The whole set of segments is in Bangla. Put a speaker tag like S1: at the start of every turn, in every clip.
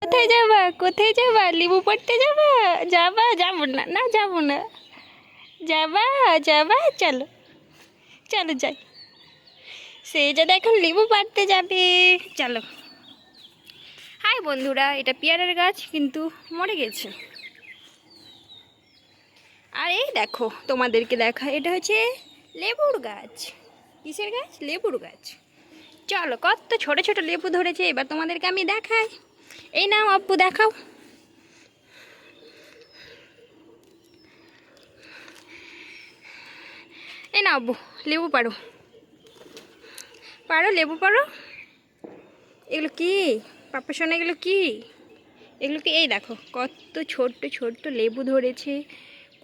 S1: কোথায় যাবা? কোথায় যাবা? লেবু পড়তে যাবা? যাবা? যাবো না, না যাবো না। যাবা? যাবা? চলো, চলো যাই। সে যাতে এখন লেবু পাড়তে যাবে। চলো। হাই বন্ধুরা, এটা পেয়ারার গাছ কিন্তু মরে গেছে। আর এই দেখো, তোমাদেরকে দেখা, এটা হচ্ছে লেবুর গাছ। কিসের গাছ? লেবুর গাছ। চলো, কত ছোট ছোট লেবু ধরেছে, এবার তোমাদেরকে আমি দেখাই। এই নাও আব্বু, দেখাও। এই না আব্বু, লেবু পাড়ো, পাড়ো লেবু পাড়ো। এগুলো কি পাপ্পা সোনা? এগুলো কি? এগুলো কি? এই দেখো কত ছোট্ট ছোট্ট লেবু ধরেছে,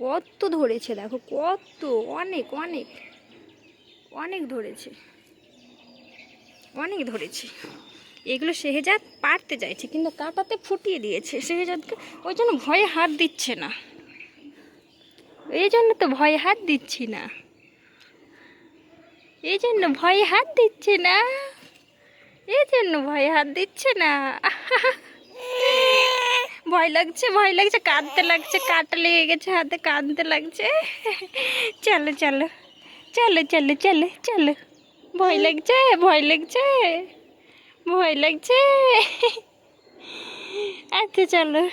S1: কত ধরেছে দেখো, কত, অনেক অনেক অনেক ধরেছে, অনেক ধরেছে। এগুলো শেহজাদ পারতে চাইছে কিন্তু কাটাতে ফুটিয়ে দিয়েছে শেহজাদকে, ওই জন্য ভয়ে হাত দিচ্ছে না। এই জন্য তো ভয়ে হাত দিচ্ছি না, এই জন্য ভয়ে হাত দিচ্ছে না, এই জন্য ভয়ে হাত দিচ্ছে না। ভয় লাগছে, ভয় লাগছে, কাঁদতে লাগছে, কাটা লেগে গেছে হাতে, কাঁদতে লাগছে। চলো চলো, চলো চলো চলো চলো। ভয় লাগছে, ভয় লাগছে, ভয় লাগছে। আচ্ছা চলো।